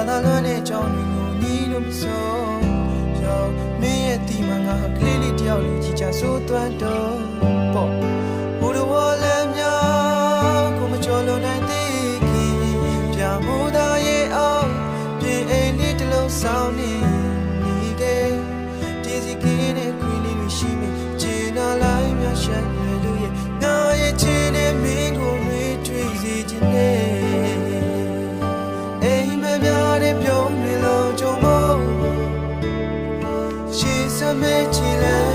သာလွမ်းတဲ့ကြောင်းတွေကိုညီလို့မစိုးရောမင်းရဲ့ဒီမှာငါကလေးလေးတယောက်လေးကြီးချဆိုးသွမ်းတော့ပေါ့ဘိုးတော်လည်းများကိုမကြော်လွန်နိုင်သေးခင်ပြမိုးသားရဲ့အောင်ပြင်အိမ်လေးတစ်လုံးဆောင်နေခဲ့ဒီစီကင်းတဲ့ခွေးလေးတွေရှိမယ်ခြေနာလိုက်များရှက်ရလို့ရဲ့ငါရဲ့ခြေနဲ့မင်းကိုတွေးထွေးစေခြင်းနဲ့အိမ်မပြတဲ့ပြုံးတွေလုံးကြုံမို့ရှေ့စမဲချီလဲ